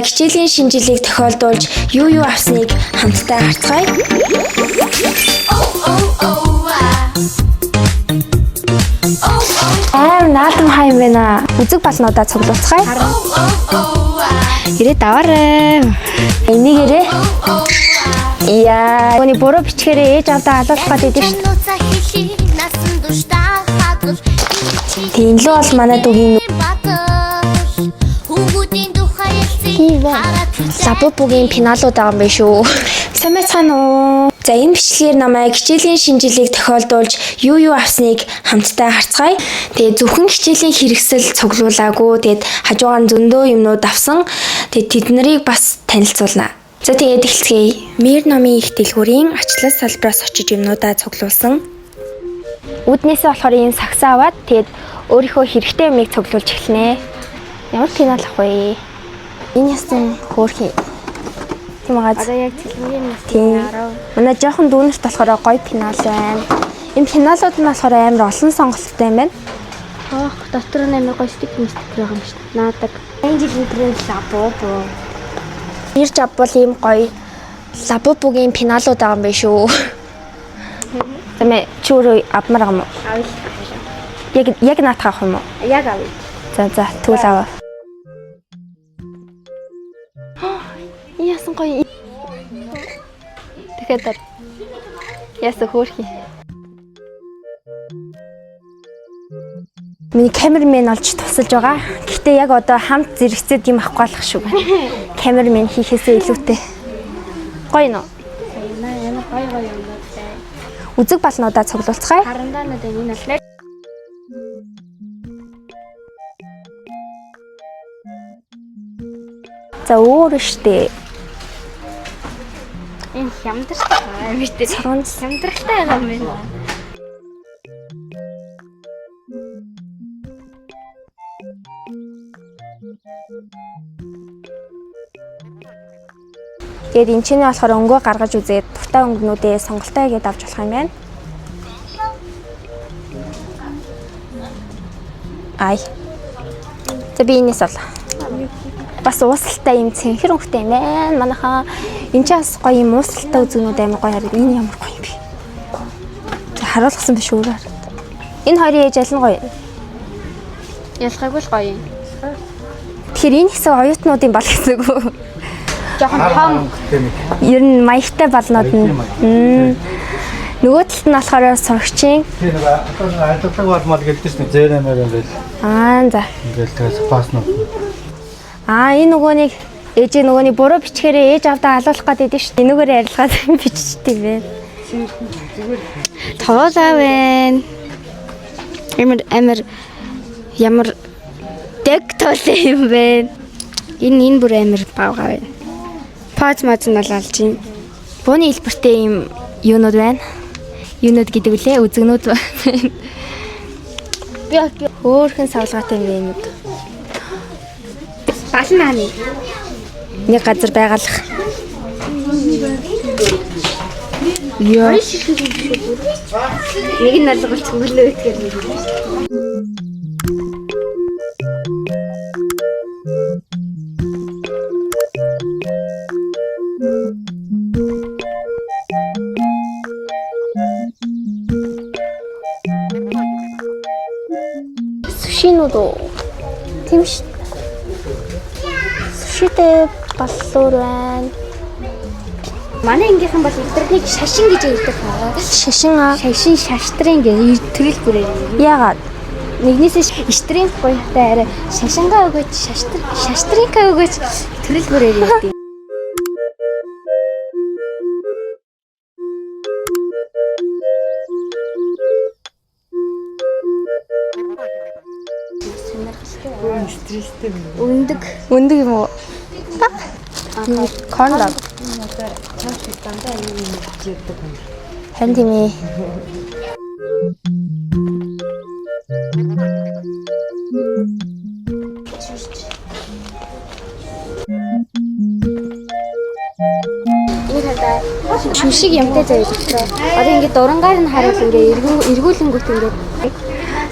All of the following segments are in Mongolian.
Хичээлийн шинжилгээг тохиолдуулж юу авсныг хамтдаа харцгаая. Наадам хай мэнэ. Үзэг балнуудаа цуглуулцгаая. Ирээд аваарай. Энийгээрээ. Яа, гони буруу бичгээрээ ээж авдаа алуулах гэдэг шүү дээ. Тийм л бол манай дугийн Лабубугийн пеналууд байгаа юм байна шүү. Сайн байцгаана уу? За энэ бичлэгээр намайг хичээлийн шинжилгээг тохиолдуулж юу авсныг хамтдаа харцгаая. Тэгээд зөвхөн хичээлийн хэрэгсэл цуглуулаагүй. Тэгээд хажуугаар нь зөндөө юмнууд авсан. Тэгээд тэд нарыг бас танилцуулна. За тэгээд эхэлцгээе. Мэр номын их дэлгүүрийн ачлал салбараас очиж юмнуудаа цуглуулсан. Үүднээсээ болохоор энэ сагсаа аваад тэгээд өөрийнхөө хэрэгтэй юмыг цуглуулж эхэлнэ. Ямар пенал авах вэ? Энэ ястан хөөрхий. Тийм байгаа. Одоо яг цэлмгийн тийм. Манай жоохон дүүнерт болохоор гоё пенал байна. Энэ пеналууд нь болохоор амар олон сонголттой юм байна. Ах, дотор нь амар гоё стикер байгаа юм шүү дээ. Наадаг. Энэ жилийн тренд лабубу. Ирж авбал ийм гоё лабубугийн пеналууд байгаа юм байна шүү. Тэмээ чүрөө авмаар юм уу? Авъя. Яг наатах авах юм уу? Яг авъя. За тэгвэл аваа. Яасан гоё. Тэгэхээр яасан хөөрхий. Миний камермен олж тусалж байгаа. Гэхдээ яг одоо хамт зэрэгцээд юм авахгүй болох шүү. Камермен хийхээсээ илүүтэй. Гоё нөө. Ямар гоё юм бэ? Үзэг балнуудаа цуглуулцгаая. Харандаанууд энэ аль. За өөр штэ. Энэ хямдралтай байгаа юм штэ. Цорон хямдралтай байгаа юм байна. Тэгээд энэ чинь болохоор өнгөө гаргаж үзээд дуртай өнгөнүүдээ сонголтоо хийгээд авч болох юм байна. Ай. За би энэс бол. Бас уусалтай юм цэнхэр өнгөтэй юм байна. Манайхаа энэ ч бас гоё юм уусалтай үзэгнүүд амар гоё хараад энэ ямар гоё юм бэ? Харуулсан биш өөрөө хараад. Энэ хоёрын ээж аль нь гоё? Ялгаагүй л гоё юм. Тэгэхээр энэ хэсэг оюутнуудын бал гэсэн үг. Жохон том. Ер нь маягтай балнууд нь. Нөгөө талд нь болохоор сурагчийн. Тийм нэг ажлыг болмол гэлдэж нэг зээрэмээр юм байл. За. Ингээл тэгээс паснууд. Энэ нөгөөнийг ээжээ нөгөөний буруу бичгээрээ ээж авдаа алуулах гэдэг шүү дээ. Энүүгээр арилгаад биччихсэн юм байна. Тоолаа байна. Ямар дэг тоолоо юм бэ? Энэ бүр амар бавгаа байна. Пац маз нь бол алж юм. Бууны хэлбэртэй юм юунууд байна. Юунууд гэдэг үлээ үзэгнүүд байна. Би өөрхөн савлгаатай юм байна. Балнааны нэг газар байгалах. Яа. Нэг нь алгуулч мөлөө итгэр нэг. Сушинууд тийм шүү. Сушитэй баллуур байна. Манай ангийнхан бол илтрийг шашин гэж ярьдаг хаа. Шашин шаштрын гэж төрөл бүрээр. Яагаад? Нэгнээсээ шаштрын гоётай арай шашингаа өгөөч шаштрынхаа өгөөч төрөл бүрээр ярьдаг. Өндөг юм уу? Кондом. Хэн тийм ээ. Шүшиг юмтай заяа дотроо. Одоо ингээд дурангаар нь харуул ингээд эргүүлэнгүүт ингээд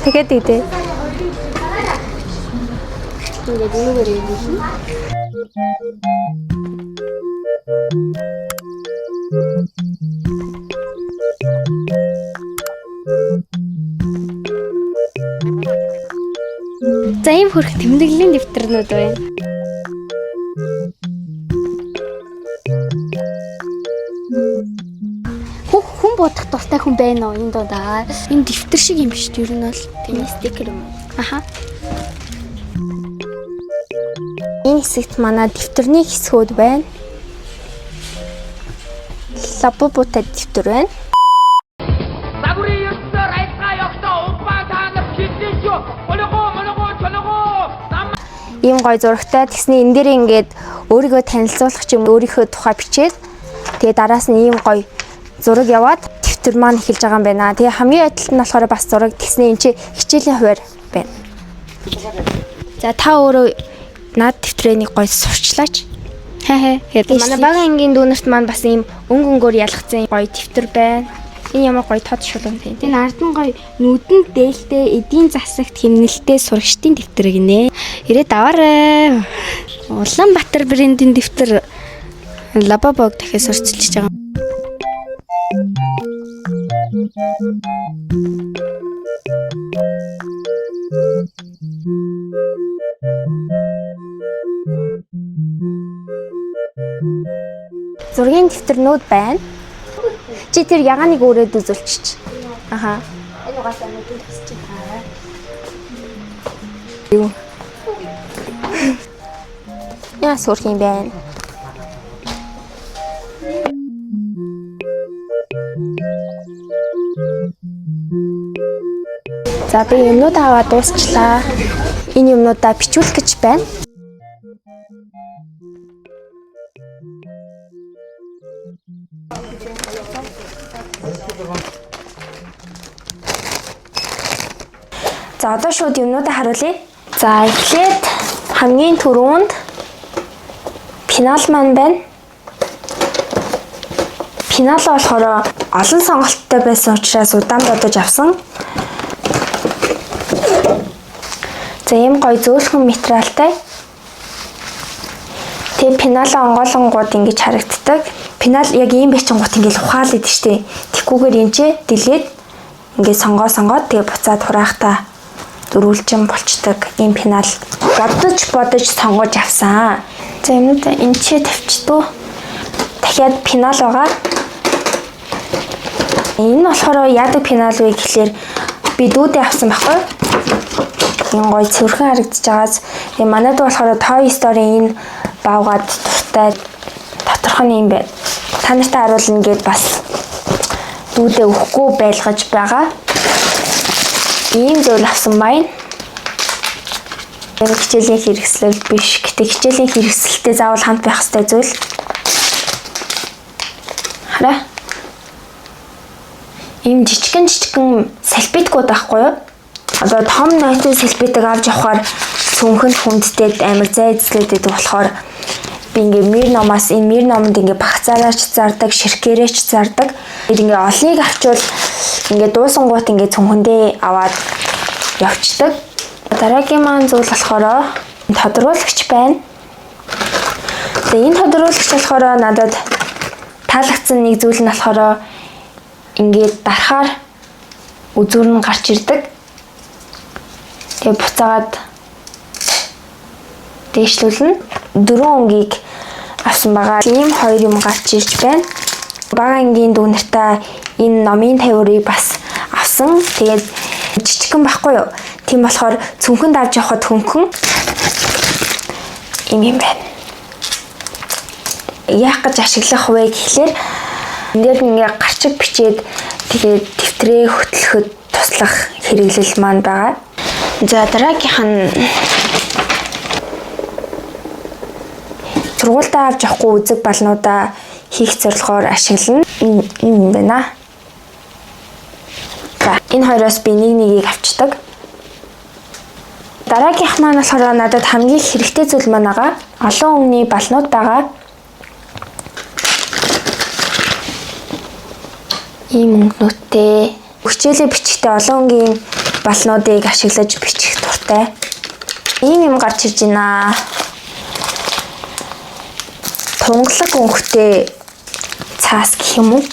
тэгээд идэ. Ингээд юугаар ирсэн. За ийм хөрх тэмдэглэлийн дэвтэрнүүд байна. Хүн бодох дуртай хүн байна уу энэ доо? Энэ дэвтэр шиг юм биш үү? Ер нь бол тийм стикер юм. Аха. Энэ хэсэгт манай дэвтэрний хэсгүүд байна. Лабубутай дэвтэр байна. Ийм гой зурагтай тэгснэ энэ дээр ингээд өөрийгөө танилцуулах ч юм өөрийнхөө тухай бичээд тэгээ дараас нь ийм гой зураг яваад дэвтэр маань эхэлж байгаа юм байна. Тэгээ хамгийн адилт нь болохоор бас зураг тэгснэ энэ чи хичээлийн хуваар байна. За та өөрөө наад дэвтрээ нэг гой сурчлаач. Хаа. Манай бага ангийн дүүнерт маань бас ийм өнгөнгөөр ялгцсан гой дэвтэр байна. Энэ ямар гоё тод шулуун тийм. Энэ ард нь гоё нүдэнд дээлтэй эдийн засагт хэмнэлттэй сурагчдын дэвтэр гинэ. Ирээд аваарай. Улаанбаатар брендийн дэвтэр Лабабог дахиад сурчилж байгаа. Зургийн дэвтэрнүүд байна. Чи тэр ягааныг өөрөөд үзүүлчих. Аха. Энэ угаасаа нүдэнд тасчих. Юу? Яа сурах юм бэ? За би юмнууд аваад дуусчлаа. Энэ юмнуудаа бичүүлэх гэж байна. За одоо шууд юмнуудаа харуулъя. За эхлээд хамгийн түрүүнд пенал маань байна. Пенал болохоор олон сонголттой байсан учраас удаан бодож авсан. За ийм гоё зөөлхөн материалтай. Тэгээ пеналаа онгойлонгууд ингэж харагддаг. Пенал яг ийм бичингууд ингэж ухаалдаг штеп. Тэгхгүйгээр энэ ч дэлгээд ингэж сонгоод тэгээ буцаад хураахтаа дөрвөлжин болчдаг ийм пенал бодож сонгож авсан. За юмнуудаа энэ ч тавьчихдуу. Дахиад пенал байгаа. Энэ болохоор яадаг пенал вэ гэхлээр би дүүдээ авсан байхгүй. Энэ гоё цэвэрхэн харагдаж байгаас манайд болохоор Toy Story энэ баавгаад дуртай тодорхой юм байна. Та нартай харуулна гэд бас дүүдээ өгөхгүй байлгаж байгаа. Ийм зүйл авсан байна. Энэ хичээлийн хэрэгслэл биш. Гэтэ хичээлийн хэрэгсэлтэй заавал хамт байх ёстой зүйл. Хараа. Ийм жижигэн салбитгууд байхгүй юу? Одоо том нойтын салбитыг авч явахаар цүнхэнд хүндтэй амар зайцлээд байдаг болохоор би ингээ мир номоос энэ мир номонд ингээ багцаараач зардаг, ширхгээрээч зардаг. Ингээ олныг авчвал ингээ дуусангууд ингээ цүнхэндээ аваад явцдаг. Дараагийн маань зүйл болохоор тодруулагч байна. Тэгээ энэ тодруулагч болохоор надад таалагдсан нэг зүйл нь болохоор ингээд дарахаар үзүүр нь гарч ирдэг. Тэгээ буцаагаад дээшлүүлнэ. 4 өнгийг авсан байгаа. Ийм 2 юм гарч ирж байна. Бага ангийн дүүнэртээ энэ номын тавиурыг бас авсан. Тэгээд жижигхэн байхгүй юу? Тийм болохоор цүнхэнд авч явахад хөнгөн юм байна. Яах гэж ашиглах вэ гэхлээр энэ дээр ингээ гарчиг бичээд тэгээд дэвтрээ хөтлөхөд туслах хэрэглэл маань байгаа. За дараагийнх нь сургуультаа авч явахгүй үзэг балнуудаа хийх зорилгоор ашиглана. Энэ юм байна. За энэ хоёроос би нэгийг авчдаг. Дараагийнх маань болохоор надад хамгийн хэрэгтэй зүйл маань байгаа. Олон өмнөний балнууд байгаа. Ийм өнгөнөттэй хичээлээ бичихтэй олон өнгийн балнуудыг ашиглаж бичих дуртай. Ийм юм гарч ирж байна. тунгалаг өнгөтэй цаас гэх юм уу?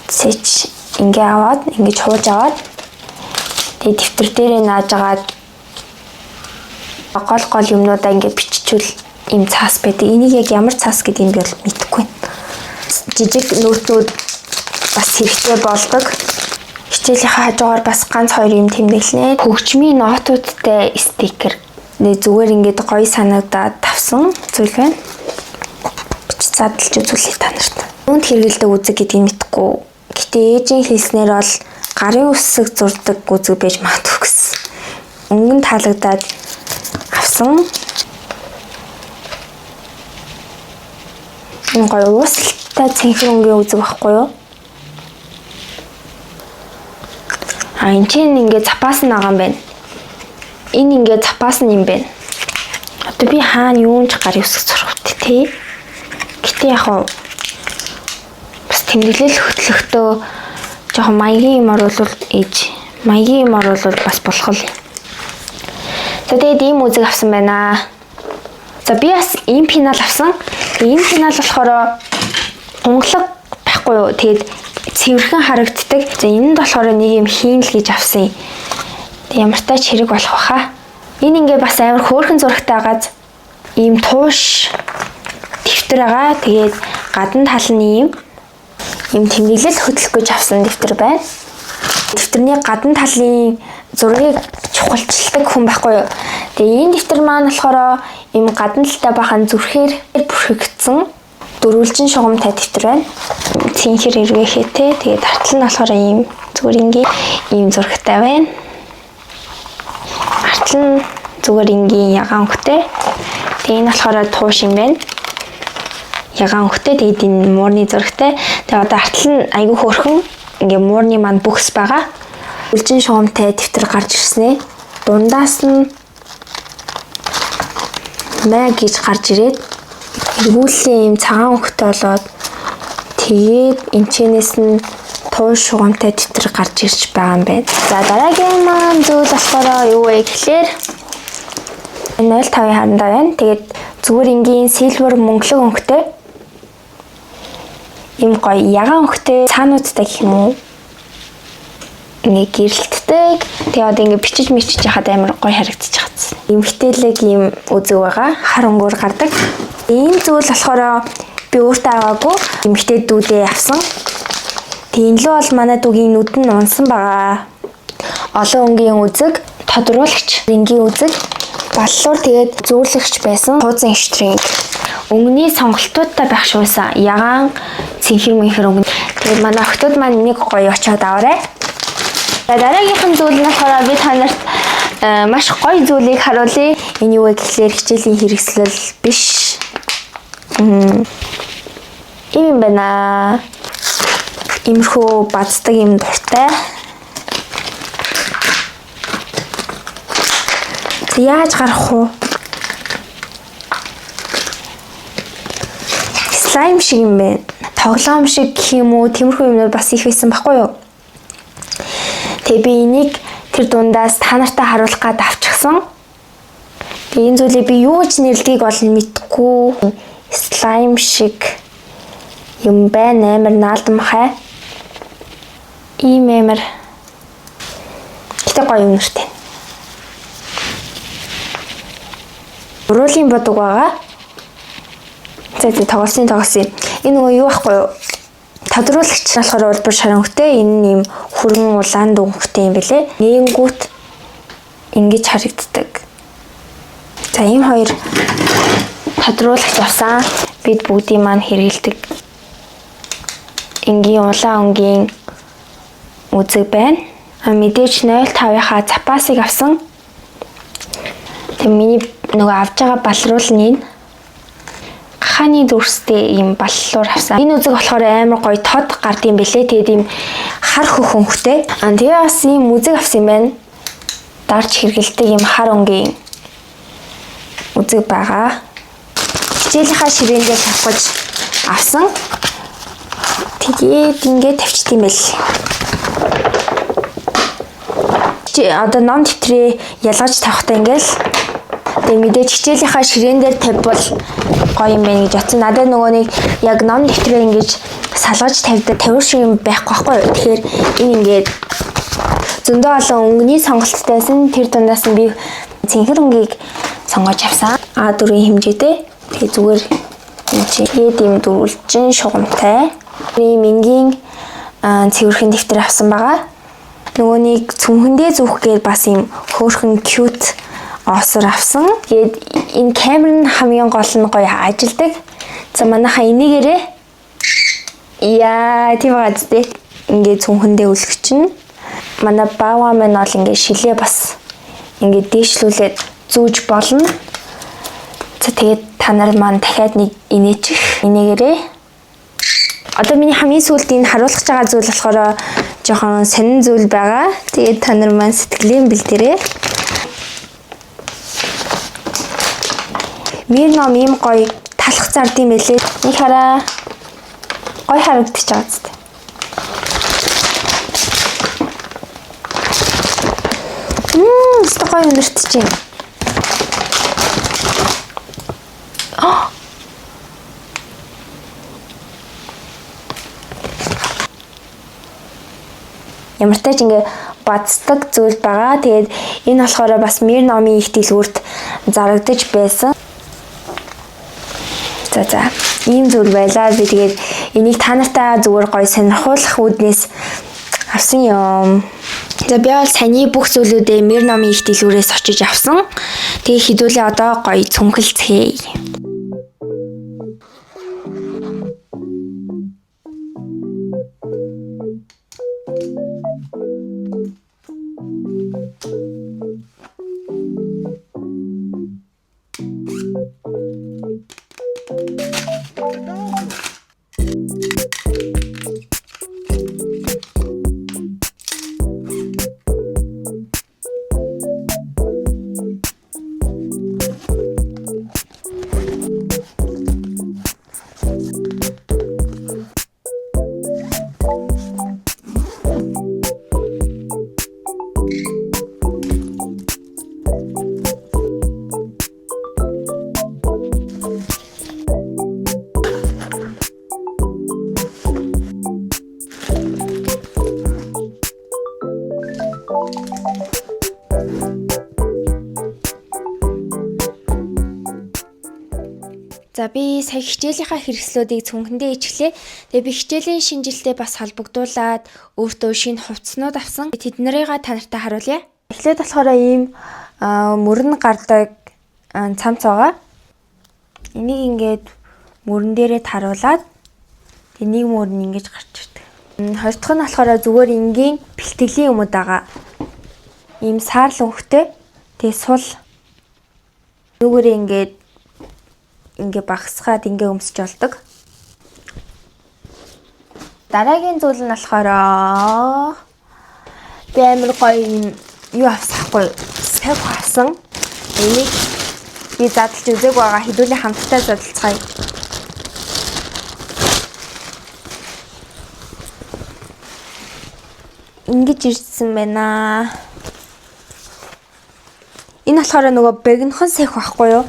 Сэч ингээ аваад, ингээ хууж аваад тэгээ дэвтэр дээрээ нааж агаад гол юмнуудаа ингээ биччихвэл ийм цаас байдаг. Энийг яг ямар цаас гэдгийг би бол мэдэхгүй байна. Жижиг нөтнүүд бас хэрэгтэй болдог. Хичээлийнхаа хажуугаар бас ганц хоёр юм тэмдэглэнэ. Хөгжмийн нотуудтай стикер. Зүгээр ингээд гоё санагдаад тавсан зүйл байна. Бич задлж үзүүлээ та нарт. Үүнд хэрэгэлдэг үзэг гэдгийг мэдэхгүй. Гэтэ ээжийн хэлснээр бол гарын үсэг зурдаг үзэг байж магадгүй гэсэн. Өнгөн таалагдаад авсан. Энэ гоё уусалтай цэнхэр өнгийн үзэг байхгүй юу? Энэ чинь ингээд запас нагаан байна. Энэ ингээд запас нь юм байна. Одоо би хаана юунч гарын үсэг зурх үү те. Гэтэ яг бас тэмдэглэл хөтлөхдөө жоохон маягийн юм оруулвал маягийн юм оруулвал бас болох л. За тэгээд ийм үзэг авсан байна. За би бас ийм пенал авсан. Ийм пенал болохоор унгалаг байхгүй юу? Тэгээд цэвэрхэн харагддаг. За энэ нь болохоор нэг юм хийн л гэж авсан. Ямар тач хэрэг болох баха. Энэ ингээ бас амар хөөрхөн зурагтай байгааз ийм тууш дэвтэр байгаа. Тэгээд гадна тал нь ийм тэмдэглэл хөтлөх гэж авсан дэвтэр байна. Дэвтэрний гадна талын зургийг чухалчилдаг хүн байхгүй юу? Тэгээ энэ дэвтэр маань болохоор ийм гадна талтай бахан зүрхээр бүрхэгдсэн дөрвөлжин шугамтай дэвтэр байна. Цэнхэр эргээхээтэй. Тэгээд артал нь болохоор ийм зүгээр ингийн ийм зурагтай байна. Артал нь зүгээр ингийн ягаан өнгөтэй. Тэгээ энэ болохоор тууш юм байна. Ягаан өнгөтэй. Тэгээд энэ муурны зурагтай. Тэгээ одоо артал нь айгүй хөөрхөн ингээ муурны маань бүхс байгаа. Үлжин шугамтай дэвтэр гарч ирсэн ээ. Дундаас нь мэг гэж гарч ирээд эргүүллийн юм цагаан өнгөтэй болоод тэгээд энэчнээс нь тууш шугамтай дэвтэр гарч ирж байгаа юм байна. За дараагийн маань зүйл болохоор юу вэ гэхлээр 05 харандаа байна. Тэгээд зүгээр ингийн силвер мөнгөлөг өнгөтэй ийм гоё ягаан өнгөтэй цаануудтай гэх юм уу? Ингээ гэрэлтдэг. Тэгээ одоо ингээ бичиж хахад амар гоё харагдчих чадсан. Эмхтэлэг ийм үзэг байгаа. Хар өнгөөр гардаг. Энэ зүйл болохоор би өөртөө аваагүй. Эмхтэй дүүдээ авсан. Тэгээ энэ л бол манай дүүгийн нүд нь унсан байгаа. Олон өнгийн үзэг, тодруулагч, энгийн үзэг, баллуур тэгээд зөөрлөгч байсан. Туузан штринг. Өнгөний сонголтуудтай байх шуусан. Ягаан цэнхэр мэнхэр өнгө. Тэгээд манай охтууд маань нэг гоё очоод аваарай. Дараагийнхан зүйл нь болохоор би та нарт маш гоё зүйлийг харуулъя. Энэ юу вэ гэхлээр хичээлийн хэрэгслэл биш. Ийм байна. Имерхүү бацдаг юм дуртай. Яаж гарах вэ? Слайм шиг юм байна. Тоглоом шиг гэх юм уу? Тиймэрхүү юмнууд бас их байсан байхгүй юу? Тэгээ би энийг тэр дундаас та нартай харуулах гээд авчихсан. Энэ зүйлийг би юу гэж нэрлэдгийг бол мэдэхгүй. Слайм шиг юм байна. Амар наалдамхай. Ийм амар. Гэтэ гоё юм нэртэй. Уруулын бодог байгаа. За тоглосон. Энэ нөгөө юу байхгүй юу? Тодруулагч болохоор улбар шарангтай. Энэ юм хөргөн улаан дүнхтэй юм бэлээ. Нэнгүүт ингэж харагддаг. За ийм хоёр тодруулагч авсан. Бид бүгдийн маань хэрэгэлдэг. Энгийн улаан өнгийн үзэг байна. Мэдээж 05-ийнхаа запасыг авсан. Тэг миний нөгөө авж байгаа балруул нь энэ. Ханы дүрстэй ийм баллуур авсан. Энэ үзэг болохоор амар гоё тод гард юм бэлээ. Тэгээд ийм хар хөх өнгөтэй. Тэгээ бас ийм үзэг авсан юм байна. Дарж хэргэлдэг ийм хар өнгийн үзэг байгаа. Хичээлийнхаа ширээндээ тавих гэж авсан. Тэгээд ингээд тавьчих юм байл. Одоо ном дэвтрээ ялгаж тавихтаа ингээл Тэгээ мэдээж хичээлийнхаа ширээн дээр тавьбал гоё юм байна гэж бодсон. Надад нөгөө нэг яг ном дэвтрээ ингэж салгаж тавьдаг тавир шиг юм байхгүй байхгүй юу. Тэгэхээр энэ ингээд зөндөө олон өнгөний сонголттайсэн тэр дундаас нь би цэнхэр өнгийг сонгож авсан. А4-ийн хэмжээтэй. Тэгээ зүгээр тэгээд юм дөрвөлжин шугамтай. Ийм энгийн цэвэрхэн дэвтэр авсан байгаа. Нөгөөнийг цүнхэндээ зүүх гээд бас юм хөөрхөн cute осор авсан. Тэгээд энэ камер нь хамгийн гол нь гоё ажилдаг. За манайхаа энийгээрээ яа тийм байгаа зү. Ингээд цүнхэндээ үлгэх чинь манай баава маань бол ингээд шилээ бас ингээд дээшлүүлээд зүүж болно. За тэгээд та нар маань дахиад нэг инээчих энийгээрээ. Одоо миний хамгийн сүүлд энэ харуулах байгаа зүйл болохоор жоохон сонин зүйл байгаа. Тэгээд та нар маань сэтгэлийн бэлдэрээ. Мир ном ийм гоё талах зард юм байлээ. Нэг хараа гоё харагдчих байгаа зү. Гоё өнөртөж байна. Ямар ч тач ингээ бацдаг зүйл байгаа. Тэгээд энэ болохоор бас мир номын их дэлгүүрт зарагдаж байсан. За ийм зүйл байлаа. Би тэгээд энийг та нартай зүгээр гоё сонирхуулах үүднээс авсан юм. За би бол саяны бүх зүйлүүдээ мир номын их дэлгүүрээс очиж авсан. Тэгээ хідүүлээ одоо гоё цүнхэлцгээе. За би сая хичээлийнхаа хэрэгслүүдийг цүнхэндээ ичглээ. Тэгээ би хичээлийн шинжилтэй бас холбогдуулаад өөртөө шинэ хувцснууд авсан. Тэднэрийг та нартай харуулъя. Эхлээд болохоор ийм мөрөн гардаг цамц байгаа. Энийг ингээд мөрөн дээрээ таруулаад нэг мөрөн ингэж гарч ирдэг. Хоёр дахь нь болохоор зүгээр энгийн бэлтгэлийн өмд байгаа. Ийм саарлан хөхтэй. Тэгээ сул нүгээрээ ингээ багсгаад ингээ өмсөж болдог. Дараагийн зүйл нь болохоор би амар гоё юу авсахгүй сав авсан. Энийг би задлж үзег байгаа. Хэдүүлээ хамтдаа задлцгаая. Ингэж ирсэн байна. Энэ болохоор нөгөө бэгнхэн сав байхгүй юу?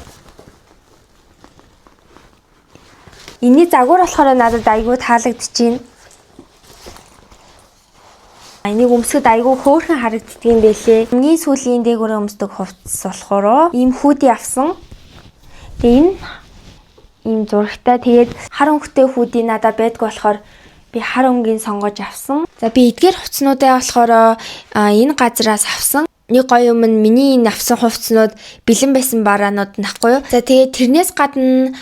Эний загвар болохоор надад айгүй таалагдчихээн. Энийг өмсөд айгүй хөөрхөн харагддаг юм байлээ. Хамгийн сүүлийн дээгүүрээ өмсдөг хувцас болохоор ийм хүүдий авсан. Тэгээ энэ ийм зурагтай. Тэгээд хар өнгөтэй хүүдий надад байдг болохоор би хар өнгийн сонгож авсан. За би эдгээр хувцснуудаа болохоор энэ газраас авсан. Нэг гоё юм нь миний энэ авсан хувцснууд бэлэн байсан бараанууд нахгүй юу. За тэгээд тэрнээс гадна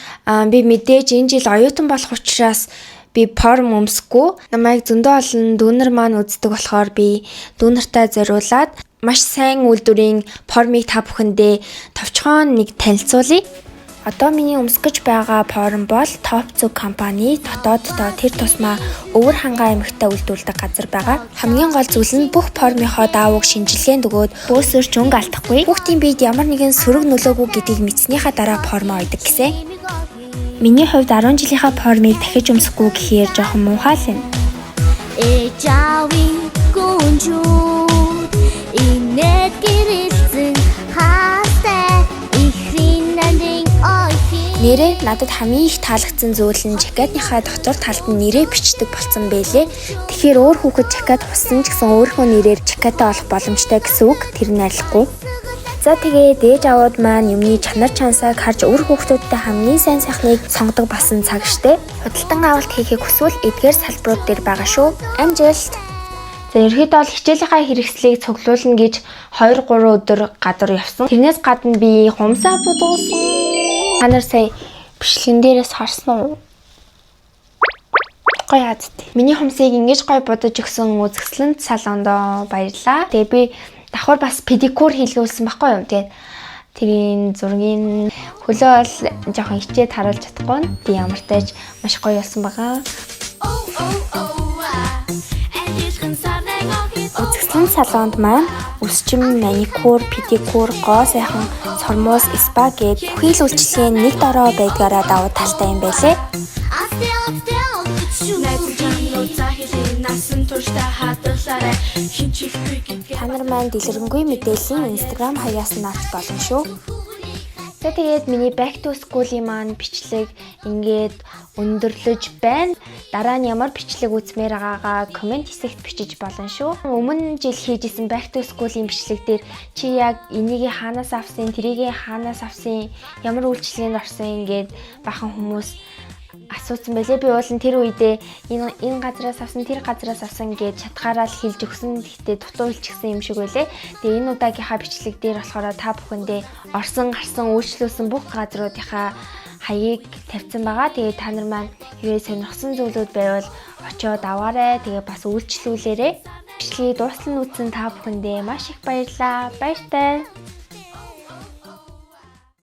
би мэдээж энэ жил оюутан болох учраас би порм өмсөхгүй. Намайг зөндөө олон дүүнер маань үздэг болохоор би дүүнертай зориулаад маш сайн үйлдвэрийн пормыг та бүхэндээ товчхон нэг танилцуулъя. Одоо миний өмсгөж байгаа порм бол Top Zug компани дотооддоо тэр тусмаа өвөр хангаа аймагтаа үйлдвэрлэдэг газар байгаа. Хамгийн гол зүйл нь бүх пормынхоо даавууг шинжилгээнд өгөөд бөөсөрч өнгө алдахгүй. Хүүхдийн биед ямар нэгэн сөрөг нөлөөгүй гэдгийг мэдснийхаа дараа пормоо ойдог гэсэн. Миний хувьд 10 жилийнхаа пормыг дахиж өмсөхгүй гэхээр жоохон муухай л юм. Нэрээ надад хамгийн их таалагдсан зүйл нь жакетныхаа дотор талд нь нэрээ бичдэг болсон байлээ. Тэгэхээр өөр хүүхэд жакет хуссан ч гэсэн өөрийнхөө нэрээр жакетаа олох боломжтой гэсэн үг. Тэр нь алихгүй. За тэгээд ээж аваад маань юмны чанар чансааг харж өөр хүүхдүүдтэй хамгийн сайн сайхныг сонгодог болсон цаг штэ. Худалдан авалт хийхийг хүсвэл эдгээр салбарууд дээр байгаа шүү. Амжилт. За ерөөдөө бол хичээлийнхаа хэрэгслийг цуглуулна гэж 2-3 өдөр гадуур явсан. Тэрнээс гадна би хумсаа будуулсан. Та нар сая бичлэгэн дээрээс харсан уу? Гоё яац. Миний хумсыг ингэж гоё будаж өгсөн үзэсгэлэнт салондоо баярлаа. Тэгээ би давхар бас педикюр хийлгүүлсэн байхгүй юу? Тэгээд тэрийн зургийн хөлөө бол жоохон хичээд харуулж чадахгүй. Би ямар тааж маш гоё болсон байгаа. Үзэсгэлэн салонд маань өсчим, маникюр, педикюр, гоо сайхан, сормоос, спа гээд бүхий л үйлчлэгийн нэг дороо байдгаараа давуу талтай юм байлээ. Та нар маань дэлгэрэнгүй мэдээллийн Instagram хаяас нь авч болно шүү. За тэгээд миний back to school-ийн маань бичлэг ингээд өндөрлөж байна. Дараа нь ямар бичлэг үзмээр байгаагаа комент хэсэгт бичиж болно шүү. Өмнө жил хийжсэн back to school-ийн бичлэг дээр чи яг энийг хаанаас авсан, тэрийг хаанаас авсан, ямар үйлчлэгэнд орсон ингээд бахан хүмүүс асуусан байлээ. Би уулын тэр үедээ энэ газраас авсан, тэр газраас авсан гэж чатгаараа л хэлж өгсөн. Гэхдээ дутуу хэлчихсэн юм шиг байлээ. Тэгээ энэ удаагийнхаа бичлэг дээр болохоор та бүхэндээ орсон, гарсан, үйлчлүүлсэн бүх газруудынхаа хаяыг тавьсан байгаа. Тэгээ та нар маань хэрвээ сонирхсан зүйлүүд байвал очиод аваарай. Тэгээ бас үйлчлүүлээрэй. Бичлэгийг дуустал нь үзсэн та бүхэндээ маш их баярлалаа. Баяртай.